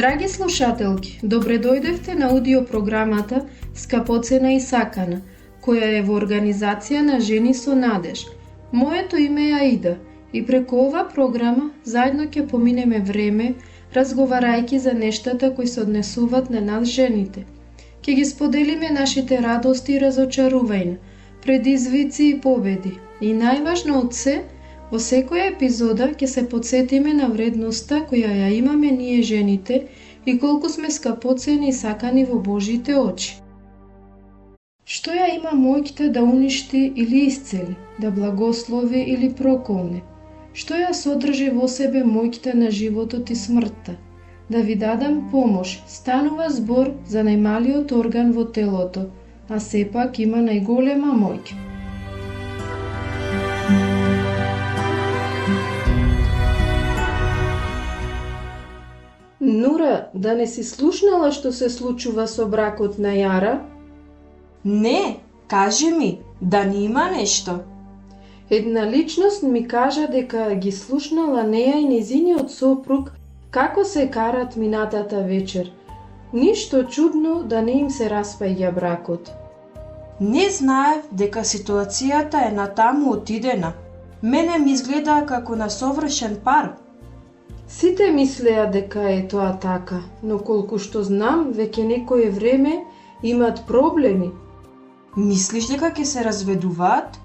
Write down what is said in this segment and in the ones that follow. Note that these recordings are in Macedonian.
Драги слушателки, добре дојдевте на аудиопрограмата Скапоцена и сакана, која е во организација на Жени со надеж. Моето име е Аида и преку ова програма заедно ќе поминеме време разговарајќи за нештата кои се однесуваат на нас жените. Ќе ги споделиме нашите радости и разочарувања, предизвици и победи. И најважно од се, во секоја епизода ќе се потсетиме на вредноста која ја имаме ние жените и колку сме скапоцени и сакани во Божите очи. Што ја има моќта да уништи или исцели, да благослови или проколне? Што ја содржи во себе моќта на животот и смртта? Да ви дадам помош, станува збор за најмалиот орган во телото, а сепак има најголема моќ. Нура, да не си слушнала што се случува со бракот на Јара? Не, кажи ми, да не има нешто? Една личност ми кажа дека ги слушнала неја и незиниот сопруг како се карат минатата вечер. Ништо чудно да не им се распаѓа бракот. Не знаев дека ситуацијата е натаму отидена. Мене ми изгледа како на совршен пар. Сите мислеа дека е тоа така, но колку што знам, веќе некое време имат проблеми. Мислиш дека ќе се разведуваат?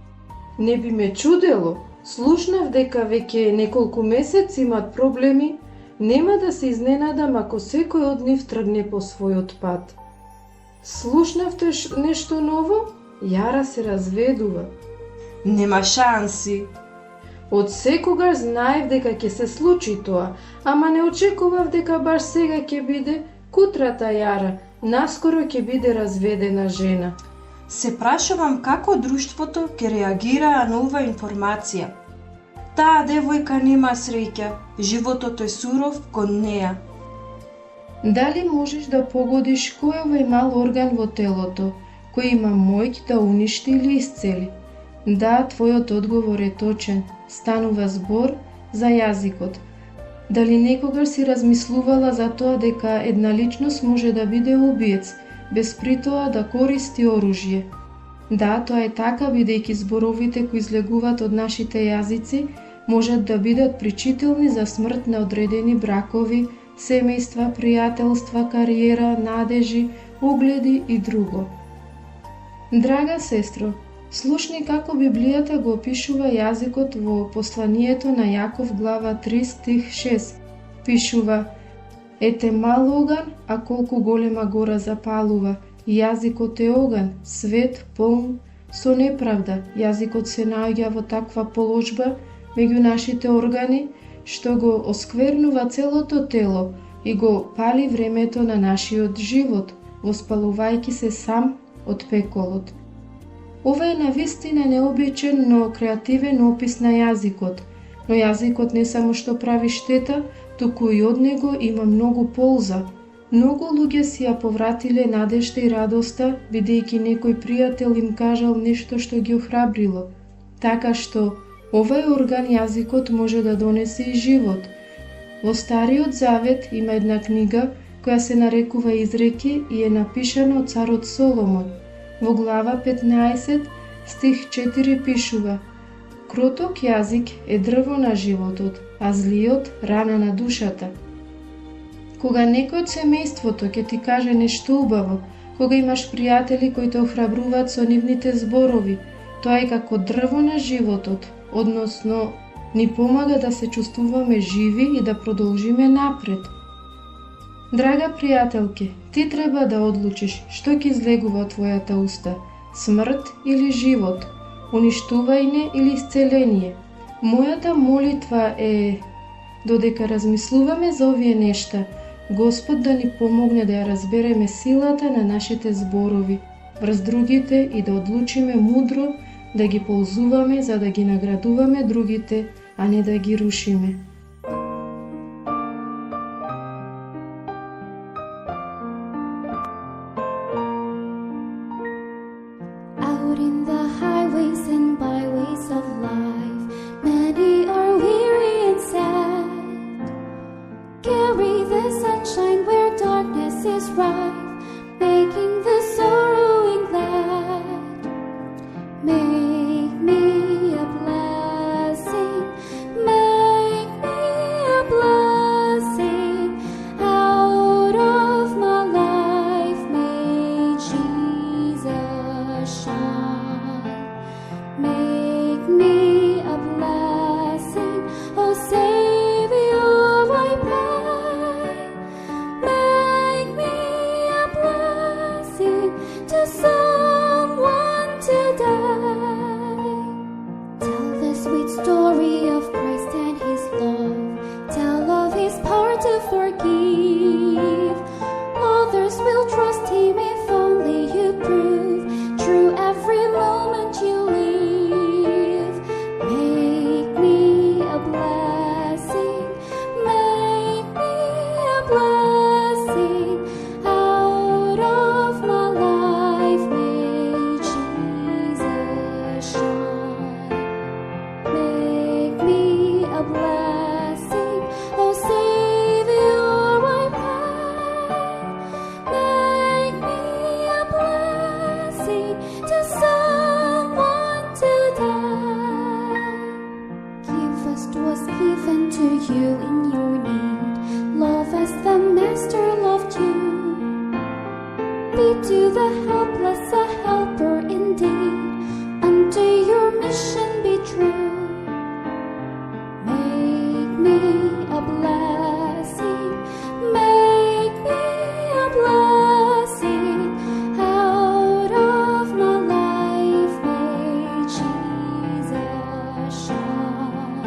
Не би ме чудело. Слушнав дека веќе неколку месеци имат проблеми. Нема да се изненадам ако секој од нив тргне по својот пат. Слушнавте нешто ново? Јара се разведува. Нема шанси. Од секогаш знаев дека ќе се случи тоа, ама не очекував дека баш сега ќе биде кутрата Јара, наскоро ќе биде разведена жена. Се прашувам како друштвото ќе реагира на ова информација. Таа девојка нема среќа, животот е суров кон неа. Дали можеш да погодиш кој е овој мал орган во телото, кој има моќ да уништи или исцели? Да, твојот одговор е точен. Станува збор за јазикот. Дали некогаш си размислувала за тоа дека една личност може да биде убиец, без при тоа да користи оружје? Да, тоа е така, бидејќи зборовите кои излегуваат од нашите јазици можат да бидат причителни за смрт на одредени бракови, семејства, пријателства, кариера, надежи, угледи и друго. Драга сестро, слушни како Библијата го опишува јазикот во посланието на Јаков глава 3 стих 6. Пишува: Ете мал оган, а колку голема гора запалува. Јазикот е оган, свет полн со неправда. Јазикот се наоѓа во таква положба меѓу нашите органи, што го осквернува целото тело и го пали времето на нашиот живот, воспалувајќи се сам од пеколот. Ова е навистина необичен, но креативен опис на јазикот. Но јазикот не само што прави штета, туку и од него има многу полза. Многу луѓе си ја повратиле надежта и радоста, бидејќи некој пријател им кажал нешто што ги охрабрило. Така што, овај орган јазикот може да донесе и живот. Во Стариот Завет има една книга која се нарекува Изреки и е напишана од царот Соломон. Во глава 15, стих 4 пишува: Кроток јазик е дрво на животот, а злиот рана на душата. Кога некој од семејството ќе ти каже нешто убаво, кога имаш пријатели кои те охрабруваат со нивните зборови, тоа е како дрво на животот, односно ни помага да се чувствуваме живи и да продолжиме напред. Драга пријателке, ти треба да одлучиш што ќе излегува од твојата уста, смрт или живот, уништување или исцеление. Мојата молитва е, додека размислуваме за овие нешта, Господ да ни помогне да ја разбереме силата на нашите зборови врз другите и да одлучиме мудро да ги ползуваме за да ги наградуваме другите, а не да ги рушиме. Out in the highways and byways of life, many are weary and sad. Carry the sunshine is rife, making the sorrowing glad. Make me a blessing, make me a blessing. Out of my life may Jesus shine. Make me a blessing, oh Savior, I pray. Make me a blessing to someone today. Tell the sweet story of Christ and His love. Tell of His power to forgive. Others will trust Him if only you prove true every moment you live. Make me a blessing, make me a blessing. Out of my life may Jesus shine. Make me a blessing, oh Savior, I pray. Make me a blessing to someone today. Give us was given to you in your need. Love as the Master loved you. Be to the helpless a helper indeed. Unto your mission be true. Make me a blessing, make me a blessing. Out of my life may Jesus shine.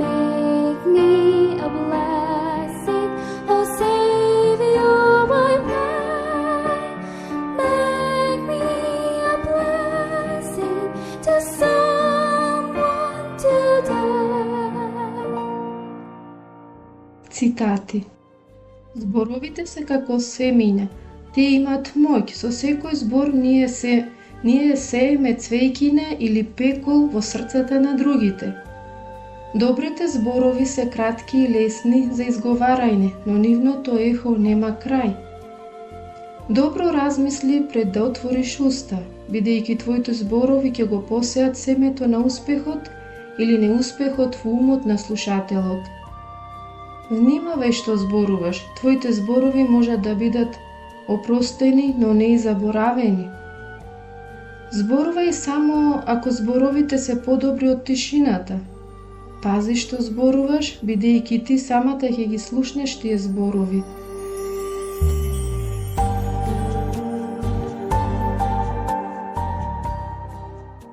Make me a blessing, oh Savior, I pray. Make me a blessing to someone today. Цитати. Зборовите се како семиња. Тие имаат моќ. Со секој збор ние сееме цвејкине или пекол во срцата на другите. Добрите зборови се кратки и лесни за изговарање, но нивното ехо нема крај. Добро размисли пред да отвориш уста, бидејќи твоите зборови ќе го посеат семето на успехот или неуспехот во умот на слушателот. Внимавај што зборуваш, твоите зборови можат да бидат опростени, но не и заборавени. Зборувај само ако зборовите се подобри од тишината. Пази што зборуваш, бидејќи ти самата ќе ги слушнеш тие зборови.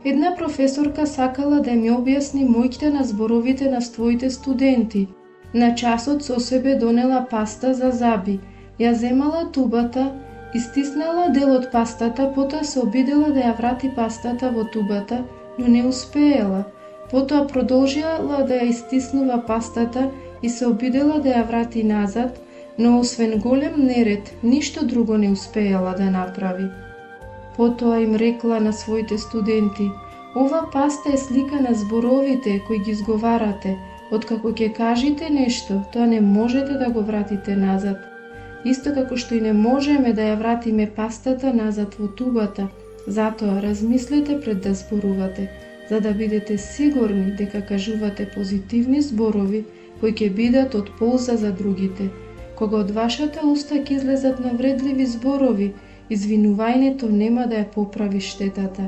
Една професорка сакала да ми објасни моќта на зборовите на своите студенти. На часот со себе донела паста за заби. Ја земала тубата, истиснала дел од пастата, потоа се обидела да ја врати пастата во тубата, но не успеела. Потоа продолжила да ја истиснува пастата и се обидела да ја врати назад, но освен голем неред, ништо друго не успеела да направи. Потоа им рекла на своите студенти: ова паста е слика на зборовите кои ги изговарате. Откако ќе кажете нешто, тоа не можете да го вратите назад. Исто како што и не можеме да ја вратиме пастата назад во тубата. Затоа размислете пред да зборувате, за да бидете сигурни дека кажувате позитивни зборови кои ќе бидат од полза за другите. Кога од вашата уста ќе излезат навредливи зборови, извинувањето нема да ја поправи штетата.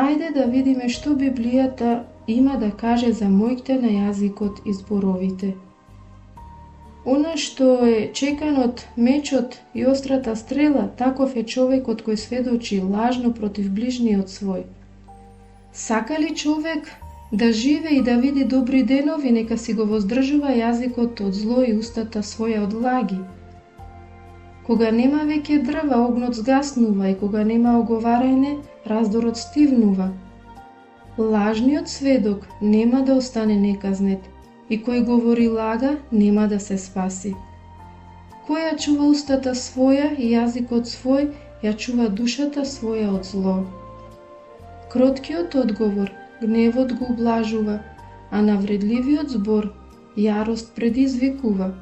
Ајде да видиме што Библијата има да каже за моќта на јазикот и зборовите. Она што е чекан од мечот и острата стрела, таков е човекот кој сведочи лажно против ближниот свој. Сака ли човек да живе и да види добри денови, нека си го воздржува јазикот од зло и устата своја од лаги. Кога нема веќе дрва, огнот згаснува, и кога нема оговарање, раздорот стивнува. Лажниот сведок нема да остане неказнет, и кој говори лага нема да се спаси. Кој ја чува устата своја и јазикот свој, ја чува душата своја од зло. Кроткиот одговор гневот го облажува, а навредливиот збор јарост предизвикува.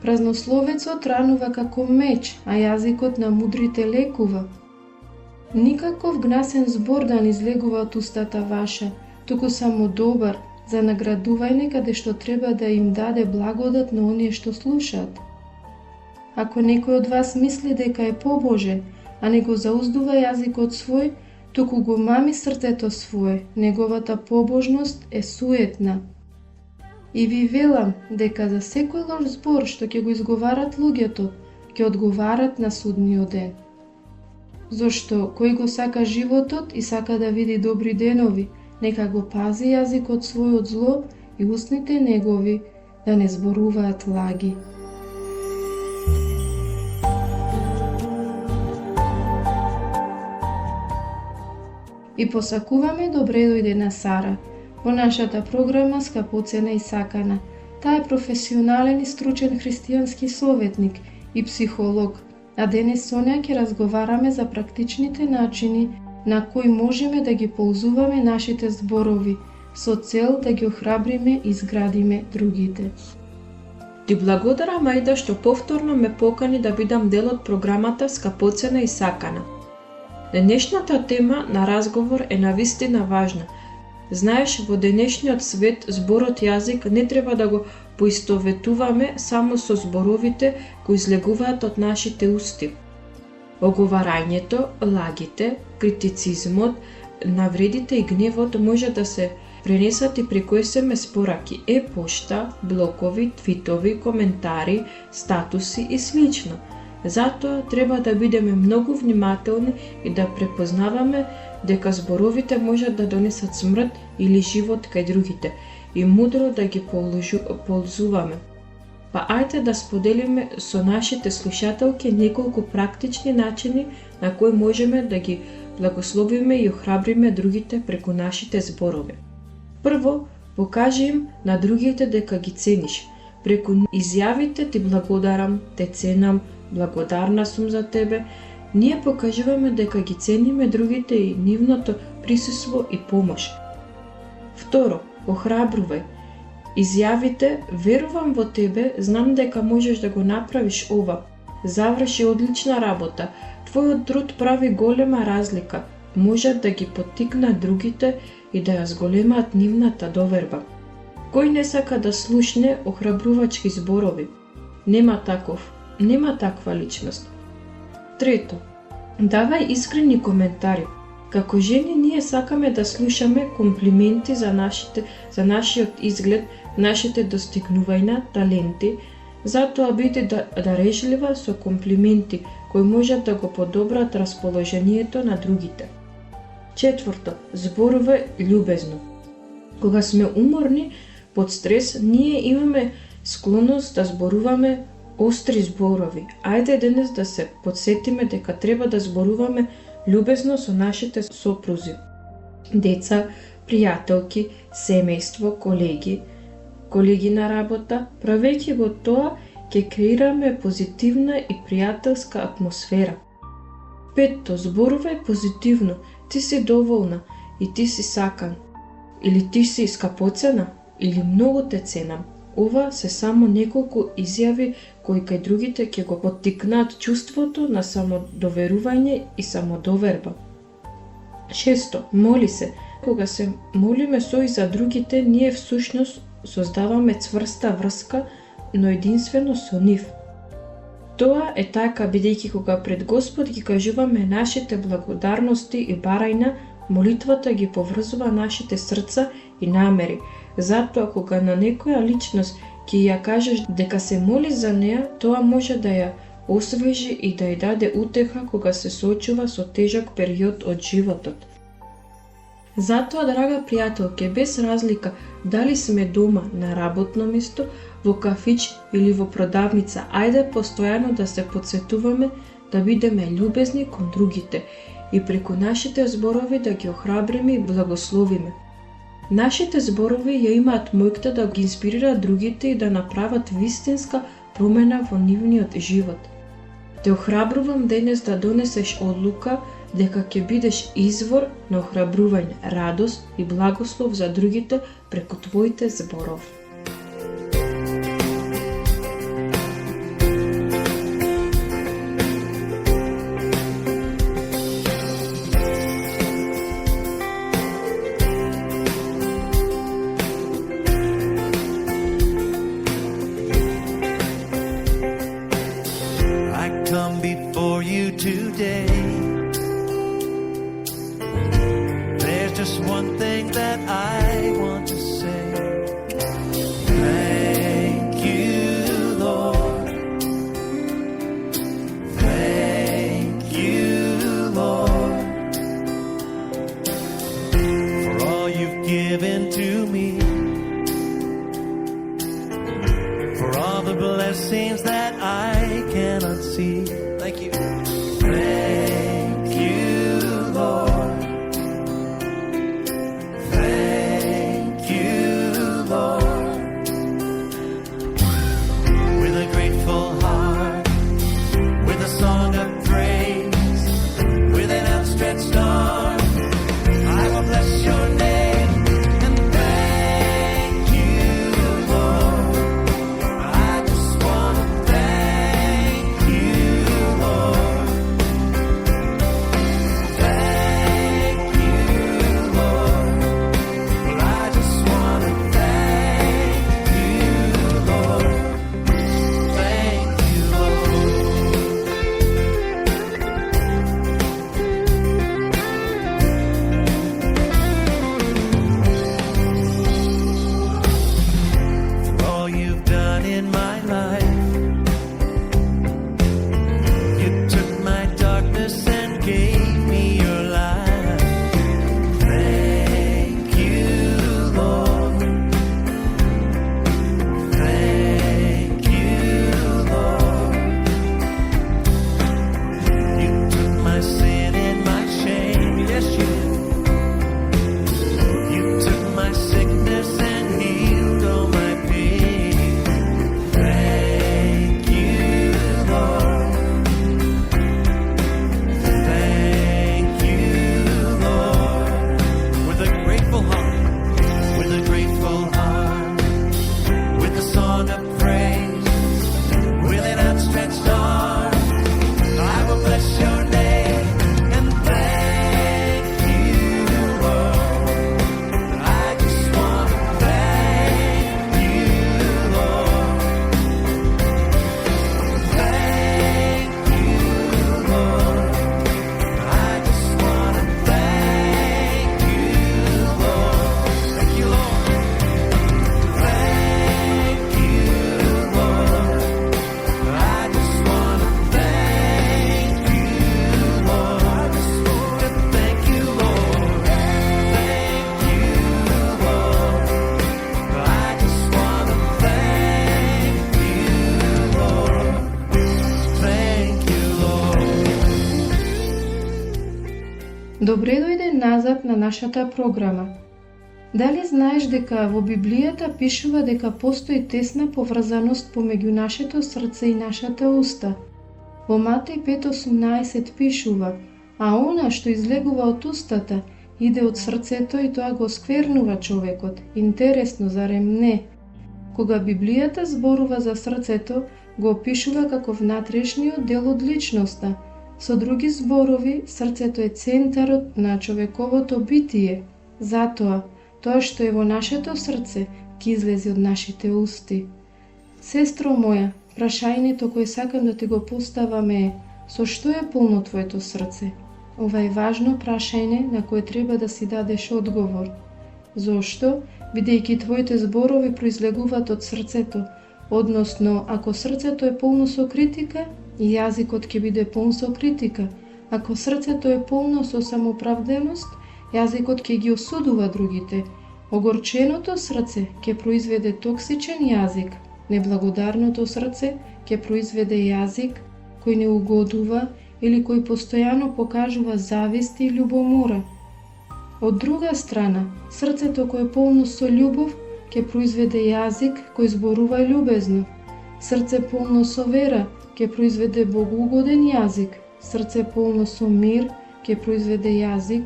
Празнословецот ранува како меч, а јазикот на мудрите лекува. Никаков гнасен збор да не излегува од устата ваша, туку само добар, за наградување каде што треба да им даде благодат на оние што слушаат. Ако некој од вас мисли дека е побожен, а не го зауздува јазикот свој, туку го мами срцето свое, неговата побожност е суетна. И ви велам дека за секој лош збор што ќе го изговарат луѓето, ќе одговарат на судниот ден. Зошто кој го сака животот и сака да види добри денови, нека го пази јазикот свој од зло и устните негови да не зборуваат лаги. И посакуваме добре дојде на Сара, во нашата програма Скапоцена и сакана. Таа е професионален и стручен христијански советник и психолог, а денес со неа ќе разговараме за практичните начини на кои можеме да ги ползуваме нашите зборови, со цел да ги охрабриме и изградиме другите. Ти благодарам, Ајда, што повторно ме покани да бидам дел од програмата Скапоцена и сакана. Денешната тема на разговор е навистина важна. Знаеш, во денешниот свет зборот јазик не треба да го поистоветуваме само со зборовите кои излегуваат од нашите усти. Оговарањето, лагите, критицизмот, навредите и гневот може да се пренесат и преку СМС пораки, пошта, блокови, твитови, коментари, статуси и слично. Затоа треба да бидеме многу внимателни и да препознаваме дека зборовите можат да донесат смрт или живот кај другите и мудро да ги ползуваме. Па ајде да споделиме со нашите слушателки неколку практични начини на кои можеме да ги благословиме и охрабриме другите преку нашите зборови. Прво, покажи им на другите дека ги цениш. Преку изјавите ти благодарам, те ценам, благодарна сум за тебе, ние покажуваме дека ги цениме другите и нивното присуство и помош. Второ, охрабрувај. Изјавите, верувам во тебе, знам дека можеш да го направиш ова. Заврши одлична работа. Твојот труд прави голема разлика. Можат да ги поттикнат другите и да ја зголемаат нивната доверба. Кој не сака да слушне охрабрувачки зборови? Нема таква личност. Трето, давај искрени коментари. Како жени ние сакаме да слушаме комплименти за нашиот изглед, нашите достигнувања, таленти, затоа биде дарежлива со комплименти кои можат да го подобрат расположението на другите. Четврто, зборувај љубезно. Кога сме уморни, под стрес, ние имаме склонност да зборуваме остри зборови. Ајде денес да се подсетиме дека треба да зборуваме љубезно со нашите сопрузи, деца, пријателки, семејство, колеги на работа. Правејќи го тоа, ќе креираме позитивна и пријателска атмосфера. Петто, зборувај позитивно. Ти си доволна и ти си сакан. Или ти си скапоцена, или многу те ценам. Ова се само неколку изјави кои кај другите ќе го поттикнат чувството на самодоверување и самодоверба. Шесто, моли се. Кога се молиме со и за другите, ние всушност создаваме цврста врска, но единствено со нив. Тоа е така бидејќи кога пред Господ ги кажуваме нашите благодарности и барајна, молитвата ги поврзува нашите срца и намери. Затоа кога на некоја личност ќе ја кажеш дека се моли за неа, тоа може да ја освежи и да ја даде утеха кога се соочува со тежок период од животот. Затоа, драга пријателке, без разлика дали сме дома, на работно место, во кафич или во продавница, ајде постојано да се потсетуваме да бидеме љубезни кон другите и преку нашите зборови да ги охрабриме и благословиме. Нашите зборови ја имаат мојкта да ги инспирираат другите и да направат вистинска промена во нивниот живот. Те охрабрувам денес да донесеш одлука дека ќе бидеш извор на охрабрување, радост и благослов за другите преку твоите зборови. Come before you today. There's just one thing that I want to say. Thank you, Lord. Thank you, Lord, for all you've given to me, for all the blessings that I cannot see. Thank you. Thank you, Lord. Thank you, Lord. With a grateful heart, with a song of praise, with an outstretched arm, I will bless your name and thank you, Lord. I just want to thank you, Lord. Thank you, Lord. Well, I just want to thank you, Lord. Thank you, Lord. For all you've done in my life. You took my darkness and gave me your light. Thank you, Lord. Thank you, Lord. You took my sin and my shame. Yes, you did. You took my sickness and healed all my pain. Thank you, Lord. Thank you, Lord. With a grateful heart, with a grateful heart, with a song of praise, with an outstretched arm, I will bless your name and thank you, Lord. I just want to thank you, Lord. Thank you, Lord. I just want to thank you, Lord. Thank you, Lord. Thank you, Lord. I just want to thank you, Lord. I just want to thank you, Lord. Thank you, Lord. I just want to thank you, Lord. Thank you, Lord. Добре дојде назад на нашата програма. Дали знаеш дека во Библијата пишува дека постои тесна поврзаност помеѓу нашето срце и нашата уста? Во Матеј 5:18 пишува: а она што излегува од устата иде од срцето и тоа го сквернува човекот. Интересно, зарем не? Кога Библијата зборува за срцето, го опишува како внатрешниот дел од личноста. Со други зборови, срцето е центарот на човековото битие. Затоа, тоа што е во нашето срце, ќе излезе од нашите усти. Сестро моја, прашањето кое сакам да ти го поставам е: со што е полно твоето срце? Ова е важно прашање на кое треба да си дадеш одговор. Зошто? Бидејќи твоите зборови произлегуваат од срцето, односно, ако срцето е полно со критика, и јазикот ќе биде полн со критика. Ако срцето е полно со самоправденост, јазикот ќе ги осудува другите. Огорченото срце ќе произведе токсичен јазик. Неблагодарното срце ќе произведе јазик кој не угодува или кој постојано покажува завист и љубомора. Од друга страна, срцето кое е полно со љубов ќе произведе јазик кој зборува љубезно. Срце полно со вера ќе произведе богоугоден јазик. Срце полно со мир ќе произведе јазик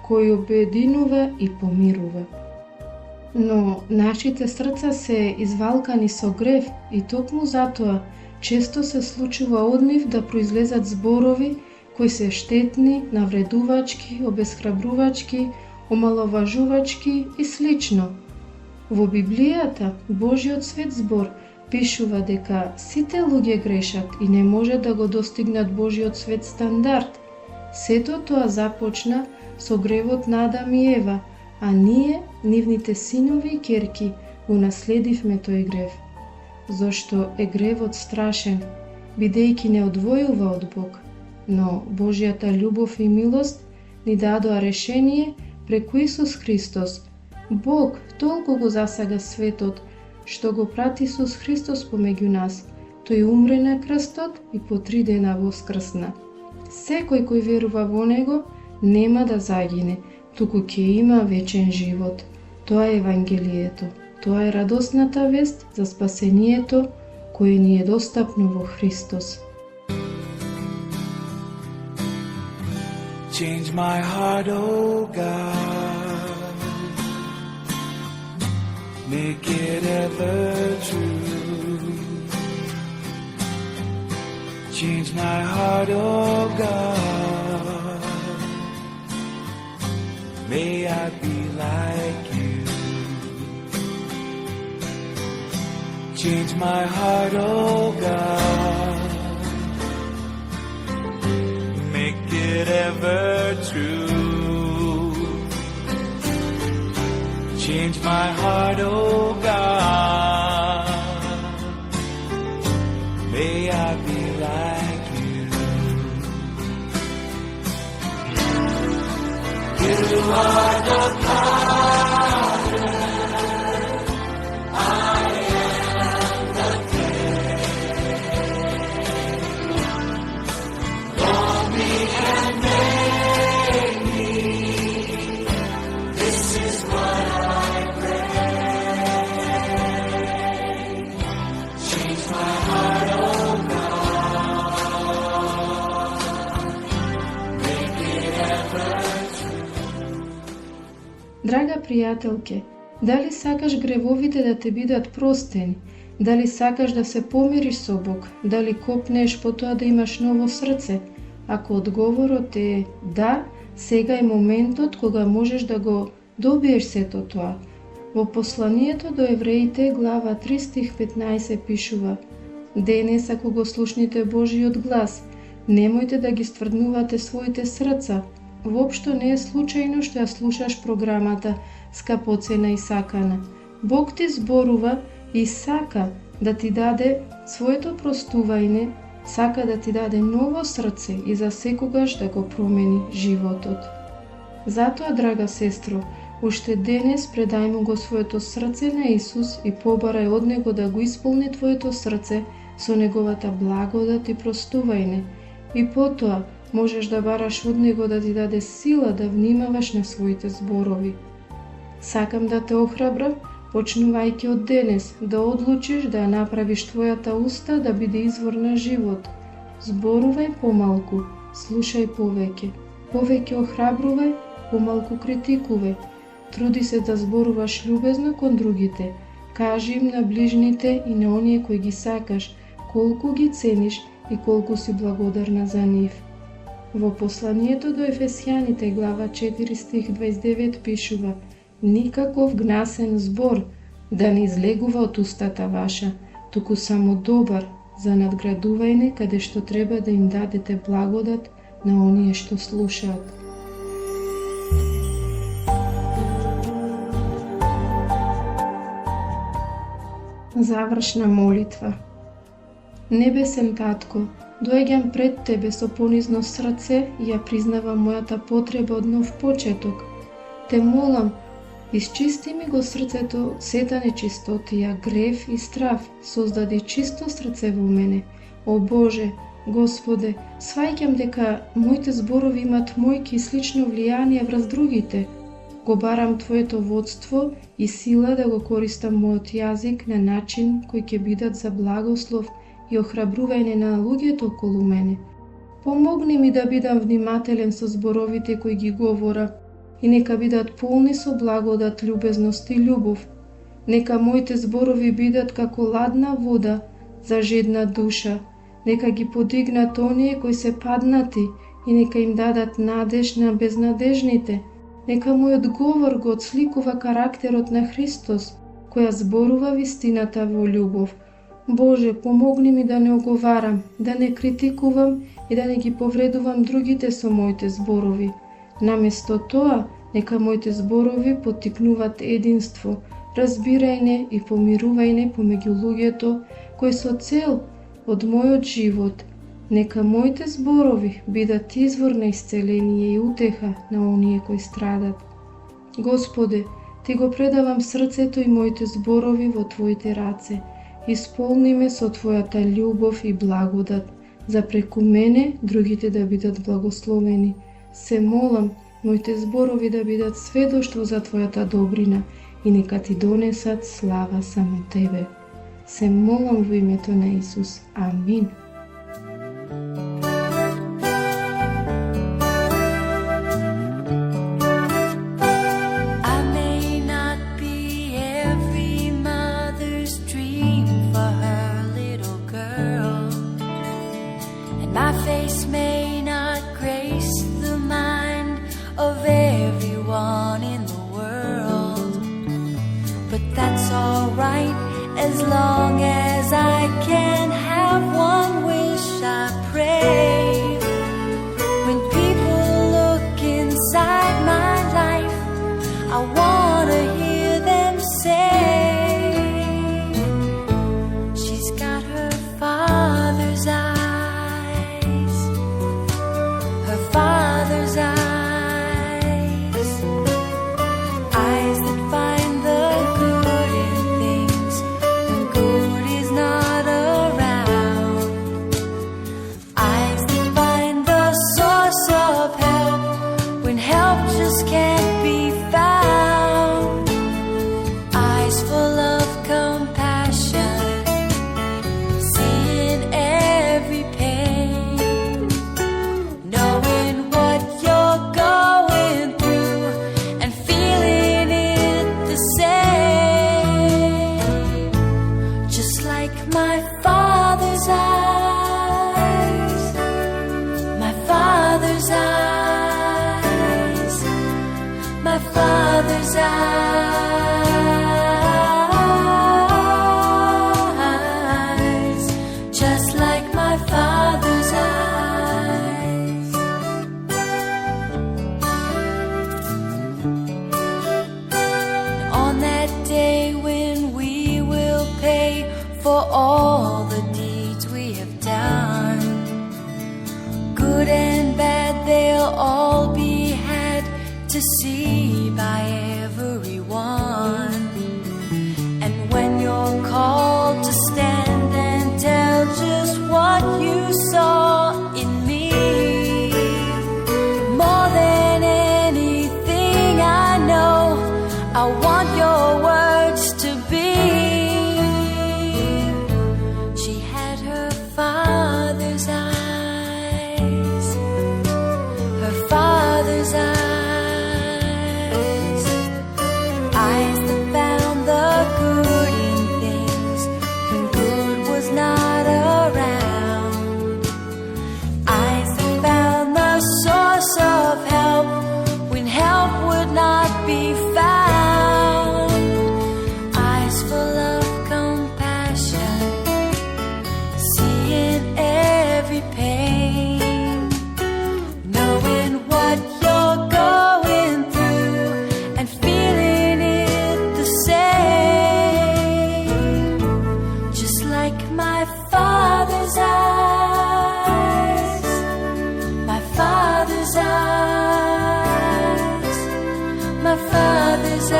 кој обединува и помирува. Но нашите срца се извалкани со грев и токму затоа често се случува од нив да произлезат зборови кои се штетни, навредувачки, обесхрабрувачки, омаловажувачки и слично. Во Библијата, Божиот свет збор пишува дека сите луѓе грешат и не може да го достигнат Божиот свет стандард. Сето тоа започна со гревот на Адам и Ева, а ние, нивните синови и ќерки, го наследивме тој грев. Зошто е гревот страшен, бидејќи не одвојува од Бог, но Божјата љубов и милост ни дадоа решение преку Исус Христос. Бог толку го засага светот, што го прати Исус Христос помеѓу нас. Тој умре на крстот и по 3 дена воскрсна. Секој кој верува во Него нема да загине, туку ќе има вечен живот. Тоа е Евангелието. Тоа е радосната вест за спасението кое ни е достапно во Христос. Change my heart, oh God, make it ever true. Change my heart, oh God, may I be like you. Change my heart, oh God, make it ever true. Change my heart, oh God, may I be like you. You are the potter, I am the clay. Mold me and make me, this is what I pray. Change my heart, oh God, make it ever true. Драга пријателке, дали сакаш гревовите да те бидат простени? Дали сакаш да се помириш со Бог? Дали копнеш по тоа да имаш ново срце? Ако одговорот е да, сега е моментот кога можеш да го добиеш сето тоа. Во посланието до евреите, глава 3 стих 15 пишува: Денес, ако го слушните Божиот глас, немојте да ги стврднувате своите срца. Воопшто не е случајно што ја слушаш програмата Скапоцена и сакана. Бог ти зборува и сака да ти даде своето простување, сака да ти даде ново срце и за секогаш да го промени животот. Затоа, драга сестро, уште денес предај му го своето срце на Исус и побарај од Него да го исполни твоето срце со Неговата благодат и простување. И потоа можеш да бараш од Него да ти даде сила да внимаваш на своите зборови. Сакам да те охрабрам, почнувајќи од денес, да одлучиш да ја направиш твојата уста да биде извор на живот. Зборувај помалку, слушај повеќе. Повеќе охрабрувај, помалку критикувај. Труди се да зборуваш љубезно кон другите. Кажи им на ближните и на оние кои ги сакаш, колку ги цениш и колку си благодарна за нив. Во посланието до Ефесјаните, глава 4 стих 29 пишува: Никаков гнасен збор да не излегува од устата ваша, туку само добар за надградување каде што треба да им дадете благодат на оние што слушаат. Завршна молитва. Небесен Татко, доаѓам пред Тебе со понизно срце и ја признавам мојата потреба од нов почеток. Те молам, исчисти ми го срцето сета нечистотија, грев и страв, создади чисто срце во мене. О Боже, Господе, сваќам дека моите зборови имат мојки и слично влијание врз другите. Го барам Твоето водство и сила да го користам мојот јазик на начин кој ќе бидат за благослов и охрабрување на луѓето околу мене. Помогни ми да бидам внимателен со зборовите кои ги говорам и нека бидат полни со благодат, љубезност и љубов. Нека моите зборови бидат како ладна вода за жедна душа. Нека ги подигнат оние кои се паднати и нека им дадат надеж на безнадежните. Нека мојот говор го отсликува карактерот на Христос, која зборува вистината во љубов. Боже, помогни ми да не оговарам, да не критикувам и да не ги повредувам другите со моите зборови. Наместо тоа, нека моите зборови поттикнуваат единство, разбирање и помирување помеѓу луѓето кои со цел од мојот живот. Нека моите зборови бидат извор на исцеление и утеха на оние кои страдат. Господе, Ти го предавам срцето и моите зборови во Твоите раце. Исполни ме со Твојата љубов и благодат, за преку мене другите да бидат благословени. Се молам, моите зборови да бидат сведоштво за Твојата добрина и нека Ти донесат слава само Тебе. Се молам во името на Исус. Амин. My face may not grace the mind of everyone in the world, but that's alright as long as I can have one wish I pray. When people look inside my life, I wanna hear them say, she's got her father's eyes. Father's eyes, eyes that find the good in things when good is not around, eyes that find the source of help when help just can't be found, eyes full of compassion, seeing every pain, knowing what you're going through and feeling it the same. Just like my Father's eyes, my Father's eyes, my Father's eyes, just like my Father's eyes. On that day when we will pay for all the deeds we have done, good and bad, they'll all be had to see by everyone. And when you're called to stand and tell just what you saw in me, more than anything I know, I want your words to be, she had her father's eyes, her father's eyes, eyes that found the good in things when good was not around, eyes that found the source of help when help would not be found, eyes full of compassion, seeing every pain, knowing what you're going through and feeling it the same. Just like my Father's eyes, my Father's eyes, my Father's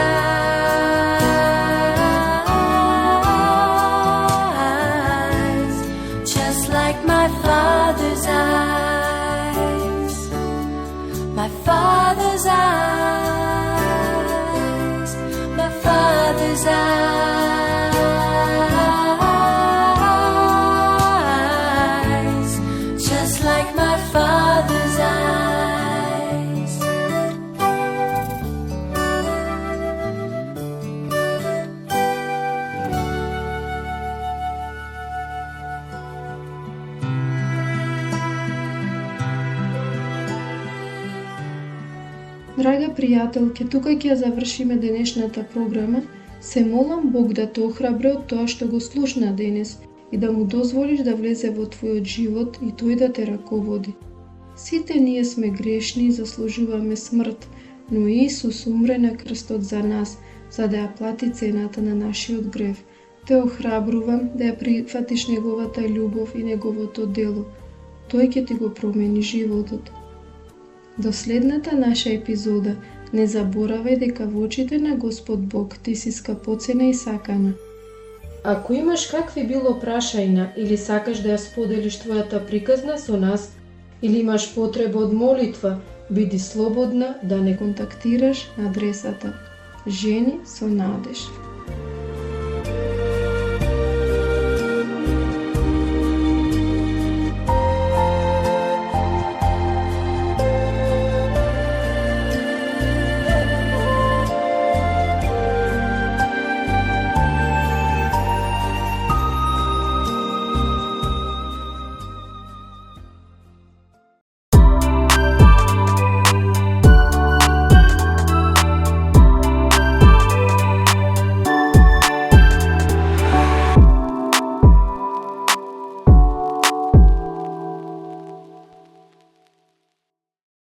eyes, just like my Father's eyes, my Father's eyes, my Father's eyes, just like my Father's Драга пријателке, тука ќе завршиме денешната програма. Се молам Бог да те охрабри од тоа што го слушна денес и да му дозволиш да влезе во твојот живот и тој да те раководи. Сите ние сме грешни и заслужуваме смрт, но Исус умре на крстот за нас, за да ја плати цената на нашиот грев. Те охрабрувам да ја прифатиш неговата љубов и неговото дело. Тој ќе ти го промени животот. До следната наша епизода, не заборавај дека во очите на Господ Бог ти си скапоцена и сакана. Ако имаш какви било прашања или сакаш да ја споделиш твојата приказна со нас, или имаш потреба од молитва, биди слободна да не Контактираш на адресата Жени со надеж.